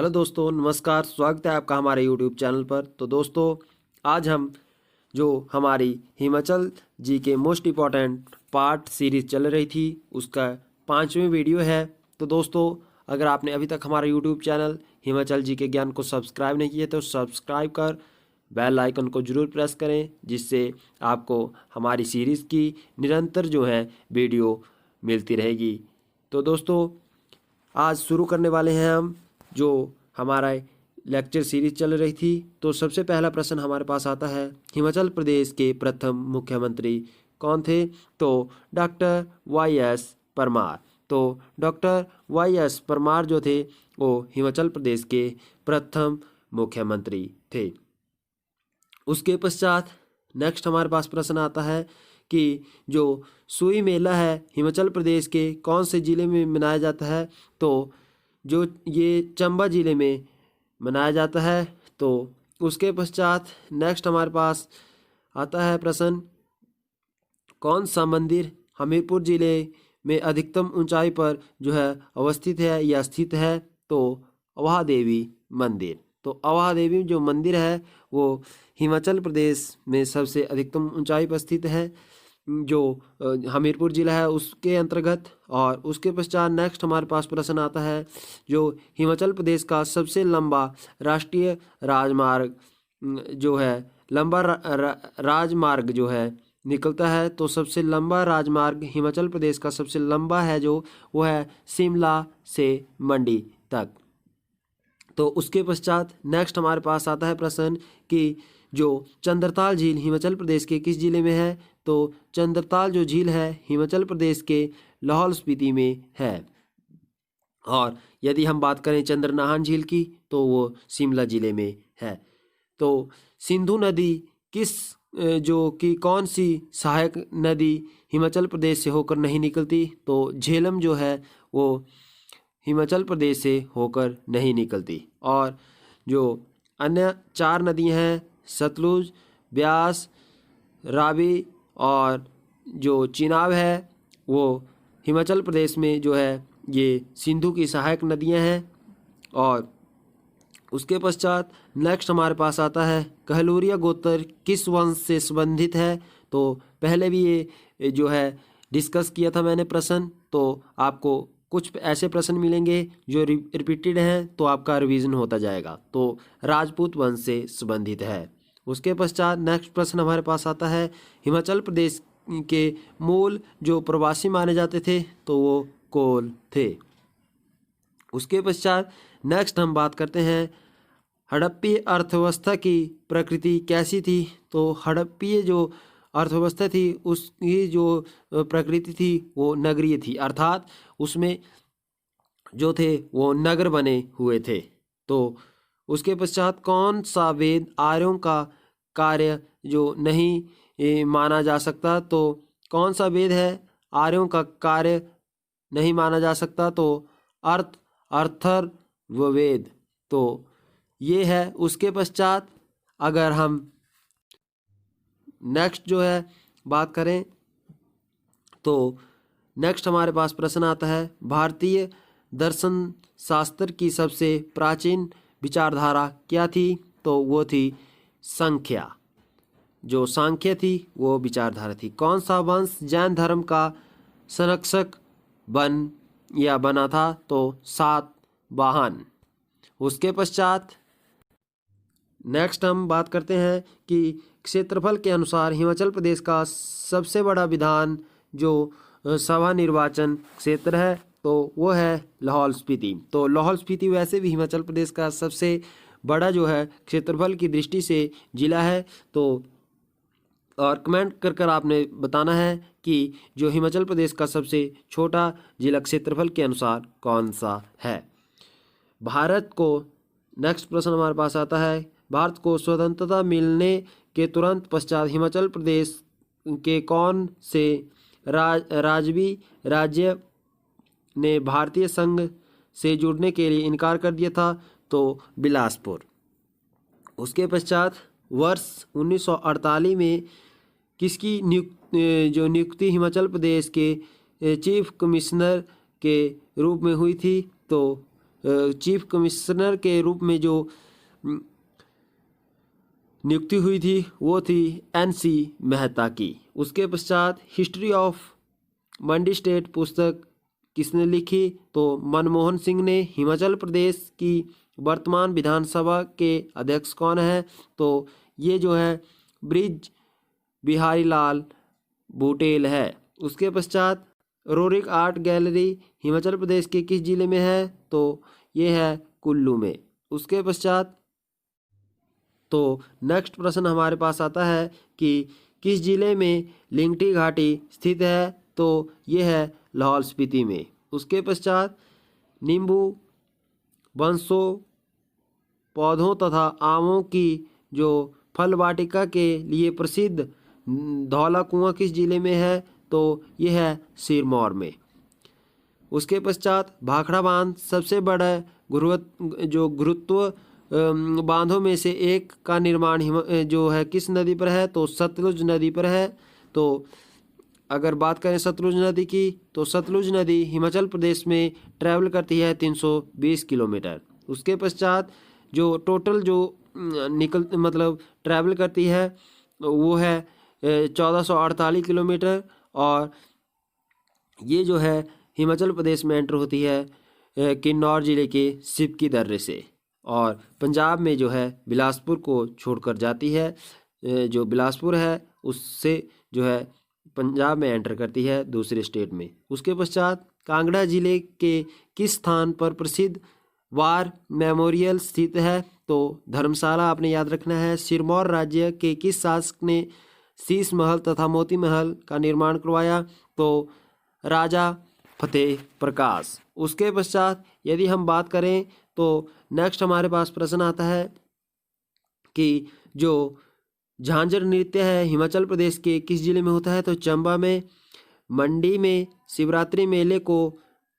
Hello दोस्तों, नमस्कार। स्वागत है आपका हमारे यूट्यूब चैनल पर। तो दोस्तों, आज हम जो हमारी हिमाचल जी के मोस्ट इम्पॉर्टेंट पार्ट सीरीज चल रही थी उसका 5वीं वीडियो है। तो दोस्तों, अगर आपने अभी तक हमारा यूट्यूब चैनल हिमाचल जी के ज्ञान को सब्सक्राइब नहीं किया तो सब्सक्राइब कर बेल आइकन को ज़रूर प्रेस करें, जिससे आपको हमारी सीरीज़ की निरंतर जो है वीडियो मिलती रहेगी। तो दोस्तों, आज शुरू करने वाले हैं हम जो हमारा लेक्चर सीरीज चल रही थी। तो सबसे पहला प्रश्न हमारे पास आता है, हिमाचल प्रदेश के प्रथम मुख्यमंत्री कौन थे? तो डॉक्टर वाई.एस. परमार। तो डॉक्टर वाई.एस. परमार जो थे वो हिमाचल प्रदेश के प्रथम मुख्यमंत्री थे। उसके पश्चात नेक्स्ट हमारे पास प्रश्न आता है कि जो सुई मेला है हिमाचल प्रदेश के कौन से ज़िले में मनाया जाता है? तो जो ये चंबा ज़िले में मनाया जाता है। तो उसके पश्चात नेक्स्ट हमारे पास आता है प्रश्न, कौन सा मंदिर हमीरपुर ज़िले में अधिकतम ऊंचाई पर जो है अवस्थित है या स्थित है? तो अवाह देवी मंदिर। तो अवाह देवी जो मंदिर है वो हिमाचल प्रदेश में सबसे अधिकतम ऊंचाई पर स्थित है, जो हमीरपुर ज़िला है उसके अंतर्गत। और उसके पश्चात नेक्स्ट हमारे पास प्रश्न आता है, जो हिमाचल प्रदेश का सबसे लंबा राष्ट्रीय राजमार्ग जो है राजमार्ग जो है निकलता है। तो सबसे लंबा राजमार्ग हिमाचल प्रदेश का सबसे लंबा है जो वो है शिमला से मंडी तक। तो उसके पश्चात नेक्स्ट हमारे पास आता है प्रश्न कि जो चंद्रताल झील हिमाचल प्रदेश के किस ज़िले में है? तो चंद्रताल जो झील है हिमाचल प्रदेश के लाहौल स्पीति में है। और यदि हम बात करें चंद्रनाहन झील की तो वो शिमला ज़िले में है। तो सिंधु नदी किस जो कि कौन सी सहायक नदी हिमाचल प्रदेश से होकर नहीं निकलती? तो झेलम जो है वो हिमाचल प्रदेश से होकर नहीं निकलती। और जो अन्य 4 नदियां हैं सतलुज, ब्यास, रावी और जो चिनाब है वो हिमाचल प्रदेश में जो है ये सिंधु की सहायक नदियां हैं। और उसके पश्चात नेक्स्ट हमारे पास आता है, कहलूरिया गोत्र किस वंश से संबंधित है? तो पहले भी ये जो है डिस्कस किया था मैंने प्रश्न। तो आपको कुछ ऐसे प्रश्न मिलेंगे जो रिपीटेड हैं, तो आपका रिवीजन होता जाएगा। तो राजपूत वंश से संबंधित है। उसके पश्चात नेक्स्ट प्रश्न हमारे पास आता है, हिमाचल प्रदेश के मूल जो प्रवासी माने जाते थे तो वो कोल थे। उसके पश्चात नेक्स्ट हम बात करते हैं, हड़प्पी अर्थव्यवस्था की प्रकृति कैसी थी? तो हड़प्पी जो अर्थव्यवस्था थी उसकी जो प्रकृति थी वो नगरीय थी, अर्थात उसमें जो थे वो नगर बने हुए थे। तो उसके पश्चात कौन सा वेद आर्यों का कार्य जो नहीं माना जा सकता? तो कौन सा वेद है आर्यों का कार्य नहीं माना जा सकता? तो अर्थर्ववेद। तो ये है। उसके पश्चात अगर हम नेक्स्ट जो है बात करें तो नेक्स्ट हमारे पास प्रश्न आता है, भारतीय दर्शन शास्त्र की सबसे प्राचीन विचारधारा क्या थी? तो वो थी संख्या। जो सांख्य थी वो विचारधारा थी। कौन सा वंश जैन धर्म का संरक्षक बना था? तो सातवाहन। उसके पश्चात नेक्स्ट हम बात करते हैं कि क्षेत्रफल के अनुसार हिमाचल प्रदेश का सबसे बड़ा विधान जो सभा निर्वाचन क्षेत्र है तो वो है लाहौल स्पीति। तो लाहौल स्पीति वैसे भी हिमाचल प्रदेश का सबसे बड़ा जो है क्षेत्रफल की दृष्टि से जिला है। तो और कमेंट कर कर आपने बताना है कि जो हिमाचल प्रदेश का सबसे छोटा जिला क्षेत्रफल के अनुसार कौन सा है। भारत को नेक्स्ट प्रश्न हमारे पास आता है, भारत को स्वतंत्रता मिलने के तुरंत पश्चात हिमाचल प्रदेश के कौन से राजवी राज्य ने भारतीय संघ से जुड़ने के लिए इनकार कर दिया था? तो बिलासपुर। उसके पश्चात वर्ष 1948 में किसकी नियुक्ति हिमाचल प्रदेश के चीफ कमिश्नर के रूप में हुई थी? तो चीफ कमिश्नर के रूप में जो नियुक्ति हुई थी वो थी NC मेहता की। उसके पश्चात हिस्ट्री ऑफ मंडी स्टेट पुस्तक किसने लिखी? तो मनमोहन सिंह ने। हिमाचल प्रदेश की वर्तमान विधानसभा के अध्यक्ष कौन है? तो ये जो है ब्रिज बिहारी लाल बुटेल है। उसके पश्चात Roerich art gallery Himachal Pradesh के किस जिले में है? तो ये है कुल्लू में। उसके पश्चात तो नेक्स्ट प्रश्न हमारे पास आता है कि किस जिले में लिंगटी घाटी स्थित है? तो ये है लाहौल स्पीति में। उसके पश्चात नींबू वंशों पौधों तथा आमों की जो फल वाटिका के लिए प्रसिद्ध धौला कुआं किस जिले में है? तो ये है सिरमौर में। उसके पश्चात भाखड़ा बांध सबसे बड़ा गुरुत्व बांधों में से एक का निर्माण जो है किस नदी पर है? तो सतलुज नदी पर है। तो अगर बात करें सतलुज नदी की तो सतलुज नदी हिमाचल प्रदेश में ट्रैवल करती है 320 किलोमीटर। उसके पश्चात जो टोटल जो ट्रैवल करती है वो है 1448 किलोमीटर, और ये जो है हिमाचल प्रदेश में एंटर होती है किन्नौर जिले के सिपकी दर्रे से, और पंजाब में जो है बिलासपुर को छोड़कर जाती है। जो बिलासपुर है उससे जो है पंजाब में एंटर करती है दूसरे स्टेट में। उसके पश्चात कांगड़ा जिले के किस स्थान पर प्रसिद्ध वार मेमोरियल स्थित है? तो धर्मशाला आपने याद रखना है। सिरमौर राज्य के किस शासक ने शीश महल तथा मोती महल का निर्माण करवाया? तो राजा फतेह प्रकाश। उसके पश्चात यदि हम बात करें तो नेक्स्ट हमारे पास प्रश्न आता है कि जो झांझर नृत्य है हिमाचल प्रदेश के किस जिले में होता है? तो चंबा में। मंडी में शिवरात्रि मेले को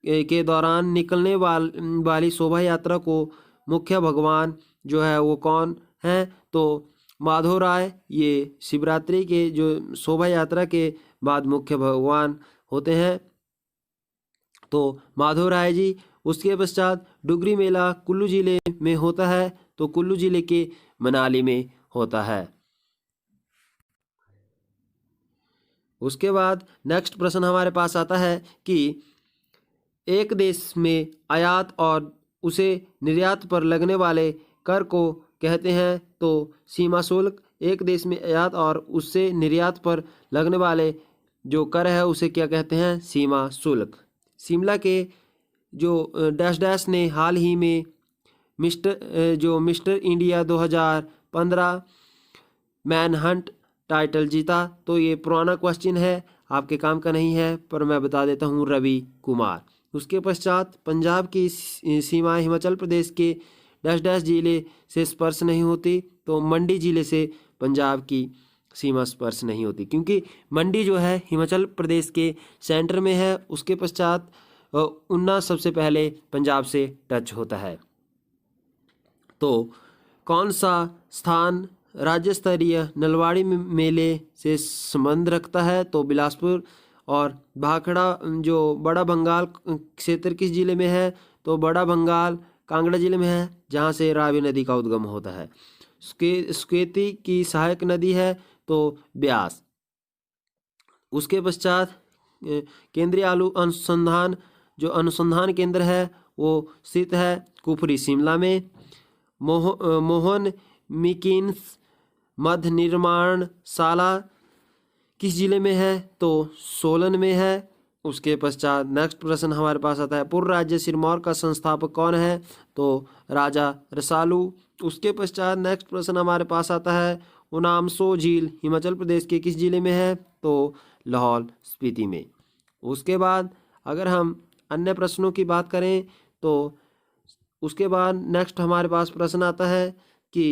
के दौरान निकलने वाली शोभा यात्रा को मुख्य भगवान जो है वो कौन है? तो माधव राय। ये शिवरात्रि के जो शोभा यात्रा के बाद मुख्य भगवान होते हैं, तो माधव राय जी। उसके पश्चात डुगरी मेला कुल्लू जिले में होता है, तो कुल्लू जिले के मनाली में होता है। उसके बाद नेक्स्ट प्रश्न हमारे पास आता है कि एक देश में आयात और उसे निर्यात पर लगने वाले कर को कहते हैं? तो सीमा शुल्क। एक देश में आयात और उससे निर्यात पर लगने वाले जो कर है उसे क्या कहते हैं? सीमा शुल्क। शिमला के जो डैश डैश ने हाल ही में मिस्टर इंडिया 2015 मैनहंट टाइटल जीता? तो ये पुराना क्वेश्चन है, आपके काम का नहीं है, पर मैं बता देता हूँ, रवि कुमार। उसके पश्चात पंजाब की सीमाएं हिमाचल प्रदेश के डैश डैश जिले से स्पर्श नहीं होती? तो मंडी जिले से पंजाब की सीमा स्पर्श नहीं होती, क्योंकि मंडी जो है हिमाचल प्रदेश के सेंटर में है। उसके पश्चात उन्ना सबसे पहले पंजाब से टच होता है। तो कौन सा स्थान राज्य स्तरीय नलवाड़ी मेले से संबंध रखता है? तो बिलासपुर। और भाखड़ा जो बड़ा बंगाल क्षेत्र किस जिले में है? तो बड़ा बंगाल कांगड़ा जिले में है, जहाँ से रावी नदी का उद्गम होता है। स्केती की सहायक नदी है तो ब्यास। उसके पश्चात केंद्रीय आलू अनुसंधान जो अनुसंधान केंद्र है वो स्थित है कुफरी शिमला में। मोहन मिकिन्स मध्य निर्माण शाला किस जिले में है? तो सोलन में है। उसके पश्चात नेक्स्ट प्रश्न हमारे पास आता है पूर्व राज्य सिरमौर का संस्थापक कौन है? तो राजा रसालू। उसके पश्चात नेक्स्ट प्रश्न हमारे पास आता है उनामसो झील हिमाचल प्रदेश के किस जिले में है? तो लाहौल स्पीति में। उसके बाद अगर हम अन्य प्रश्नों की बात करें तो उसके बाद नेक्स्ट हमारे पास प्रश्न आता है कि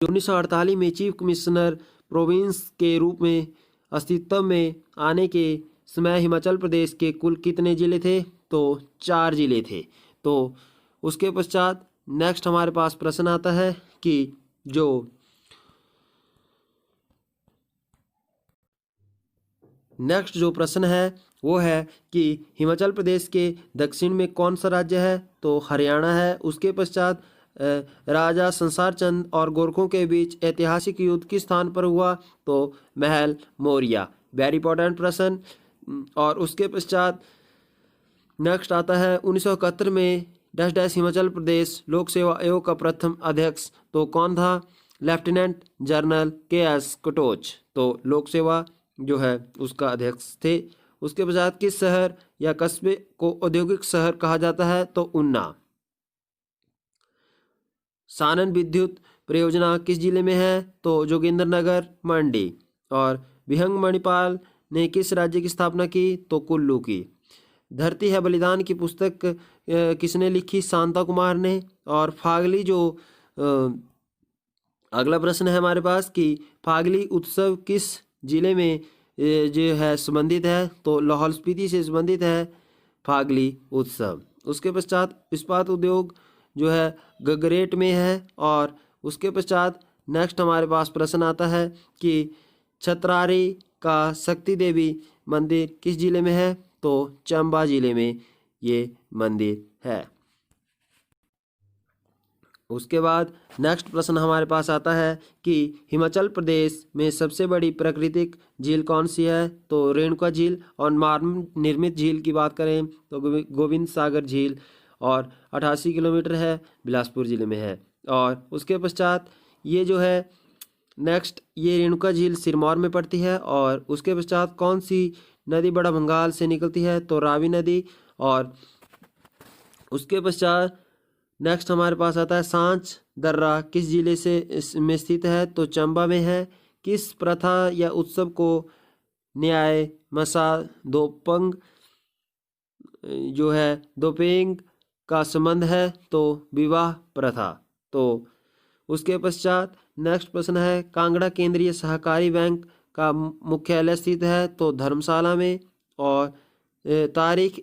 1948 में चीफ कमिश्नर प्रोविंस के रूप में अस्तित्व में आने के समय हिमाचल प्रदेश के कुल कितने जिले थे? तो 4 जिले थे। तो उसके पश्चात नेक्स्ट हमारे पास प्रश्न आता है कि जो नेक्स्ट जो प्रश्न है वो है कि हिमाचल प्रदेश के दक्षिण में कौन सा राज्य है, तो हरियाणा है। उसके पश्चात राजा संसार चंद और गोरखों के बीच ऐतिहासिक युद्ध किस स्थान पर हुआ, तो महल मौर्या। वेरी इंपॉर्टेंट प्रश्न। और उसके पश्चात नेक्स्ट आता है 1971 में डैश डैश हिमाचल प्रदेश लोक सेवा आयोग का प्रथम अध्यक्ष तो कौन था, लेफ्टिनेंट जनरल KS कटोच। तो लोक सेवा जो है उसका अध्यक्ष थे। उसके पश्चात किस शहर या कस्बे को औद्योगिक शहर कहा जाता है, तो ऊना। सानन विद्युत परियोजना किस जिले में है, तो जोगिंद्रनगर मंडी। और विहंग मणिपाल ने किस राज्य की स्थापना की, तो कुल्लू की। धरती है बलिदान की पुस्तक किसने लिखी, शांता कुमार ने। और फागली जो अगला प्रश्न है हमारे पास कि फागली उत्सव किस जिले में जो है संबंधित है, तो लाहौल स्पीति से संबंधित है फागली उत्सव। उसके पश्चात इस्पात उद्योग जो है गगरेट में है। और उसके पश्चात नेक्स्ट हमारे पास प्रश्न आता है कि छत्रारी का शक्ति देवी मंदिर किस जिले में है, तो चंबा जिले में ये मंदिर है। उसके बाद नेक्स्ट प्रश्न हमारे पास आता है कि हिमाचल प्रदेश में सबसे बड़ी प्राकृतिक झील कौन सी है, तो रेणुका झील। और मानव निर्मित झील की बात करें तो गोविंद सागर झील और 88 किलोमीटर है, बिलासपुर जिले में है। और उसके पश्चात ये जो है नेक्स्ट ये रेणुका झील सिरमौर में पड़ती है। और उसके पश्चात कौन सी नदी बड़ा भंगाल से निकलती है, तो रावी नदी। और उसके पश्चात नेक्स्ट हमारे पास आता है सांच दर्रा किस जिले से में स्थित है, तो चंबा में है। किस प्रथा या उत्सव को न्याय मसा दोपंग जो है दोपेंग का संबंध है, तो विवाह प्रथा। तो उसके पश्चात नेक्स्ट प्रश्न है कांगड़ा केंद्रीय सहकारी बैंक का मुख्यालय स्थित है, तो धर्मशाला में। और तारीख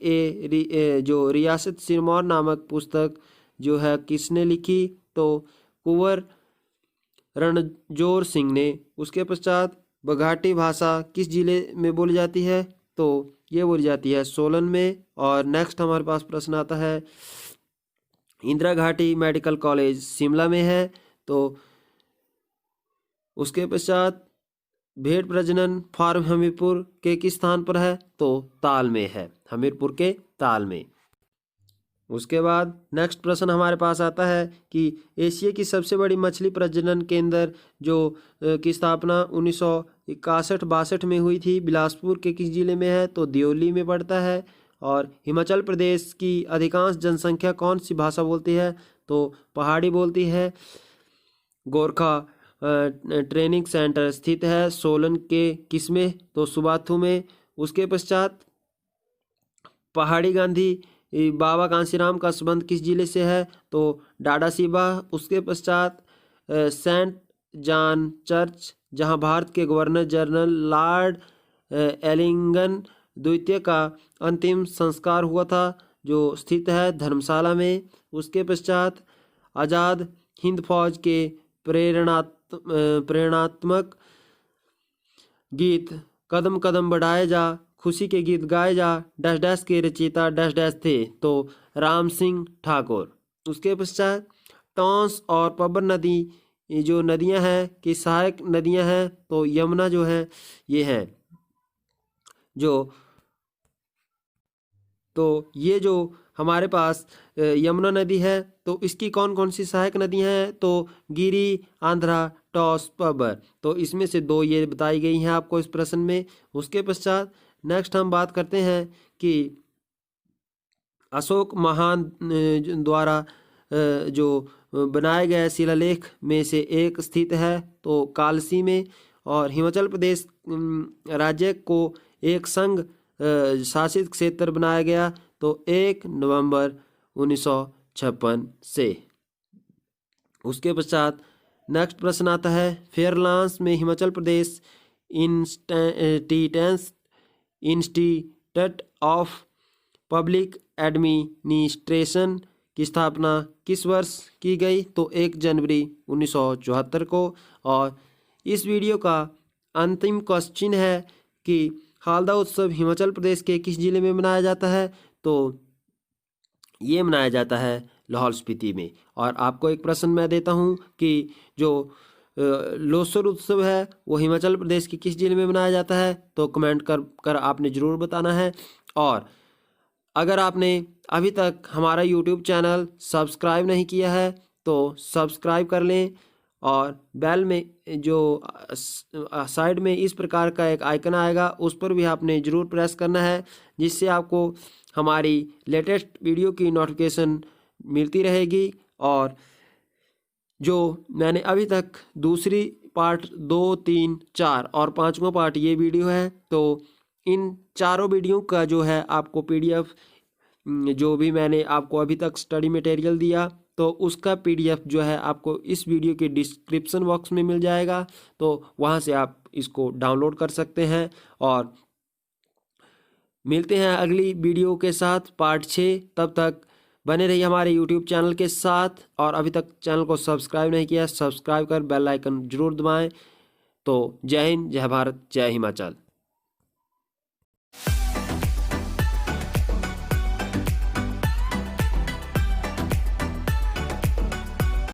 जो रियासत सिरमौर नामक पुस्तक जो है किसने लिखी, तो कुंवर रणजोर सिंह ने। उसके पश्चात बघाटी भाषा किस जिले में बोली जाती है, तो ये बोली जाती है सोलन में। और नेक्स्ट हमारे पास प्रश्न आता है इंदिरा घाटी मेडिकल कॉलेज शिमला में है। तो उसके पश्चात भेड़ प्रजनन फार्म हमीरपुर के किस स्थान पर है, तो ताल में है, हमीरपुर के ताल में। उसके बाद नेक्स्ट प्रश्न हमारे पास आता है कि एशिया की सबसे बड़ी मछली प्रजनन केंद्र जो की स्थापना 1961-62 में हुई थी, बिलासपुर के किस जिले में है, तो दियोली में पड़ता है। और हिमाचल प्रदेश की अधिकांश जनसंख्या कौन सी भाषा बोलती है, तो पहाड़ी बोलती है। गोरखा ट्रेनिंग सेंटर स्थित है सोलन के किस में, तो सुबाथू में। उसके पश्चात पहाड़ी गांधी बाबा कांसीराम का संबंध किस जिले से है, तो डाडासीबा। उसके पश्चात सेंट जॉन चर्च जहां भारत के गवर्नर जनरल लॉर्ड एलिंगन द्वितीय का अंतिम संस्कार हुआ था, जो स्थित है धर्मशाला में। उसके पश्चात आज़ाद हिंद फौज के प्रेरणात्मक गीत कदम कदम बढ़ाए जा, खुशी के गीत गाए जा डैश डैश के रचयिता डैश डैश थे, तो राम सिंह ठाकुर। उसके पश्चात टॉन्स और पब्बर नदी जो नदियां हैं कि सहायक नदियां हैं, तो यमुना जो है ये हैं जो। तो ये जो हमारे पास यमुना नदी है, तो इसकी कौन कौन सी सहायक नदियां हैं, तो गिरी, आंध्रा, टॉस, पब्बर। तो इसमें से दो ये बताई गई हैं आपको इस प्रश्न में। उसके पश्चात नेक्स्ट हम बात करते हैं कि अशोक महान द्वारा जो बनाए गए शिलालेख में से एक स्थित है, तो कालसी में। और हिमाचल प्रदेश राज्य को एक संघ शासित क्षेत्र बनाया गया, तो 1 नवंबर 1956 से। उसके पश्चात नेक्स्ट प्रश्न आता है फेयरलांस में Himachal Pradesh institute of public administration की स्थापना किस वर्ष की गई, तो 1 जनवरी 1974 को। और इस वीडियो का अंतिम क्वेश्चन है कि हालदा उत्सव हिमाचल प्रदेश के किस जिले में मनाया जाता है? तो ये मनाया जाता है लाहौल स्पीति में। और आपको एक प्रश्न मैं देता हूँ कि जो लोसर उत्सव है वो हिमाचल प्रदेश के किस जिले में मनाया जाता है? तो कमेंट कर आपने ज़रूर बताना है। और अगर आपने अभी तक हमारा यूट्यूब चैनल सब्सक्राइब नहीं किया है तो सब्सक्राइब कर लें, और बेल में जो साइड में इस प्रकार का एक आइकन आएगा उस पर भी आपने ज़रूर प्रेस करना है, जिससे आपको हमारी लेटेस्ट वीडियो की नोटिफिकेशन मिलती रहेगी। और जो मैंने अभी तक दूसरी पार्ट 2, 3, 4 और 5वां पार्ट ये वीडियो है, तो इन चारों वीडियो का जो है आपको PDF जो भी मैंने आपको अभी तक स्टडी मटेरियल दिया तो उसका PDF जो है आपको इस वीडियो के डिस्क्रिप्शन बॉक्स में मिल जाएगा, तो वहाँ से आप इसको डाउनलोड कर सकते हैं। और मिलते हैं अगली वीडियो के साथ पार्ट 6। तब तक बने रहिए हमारे YouTube चैनल के साथ, और अभी तक चैनल को सब्सक्राइब नहीं किया सब्सक्राइब कर बेल आइकन जरूर दबाएं। तो जय हिंद, जय भारत, जय हिमाचल।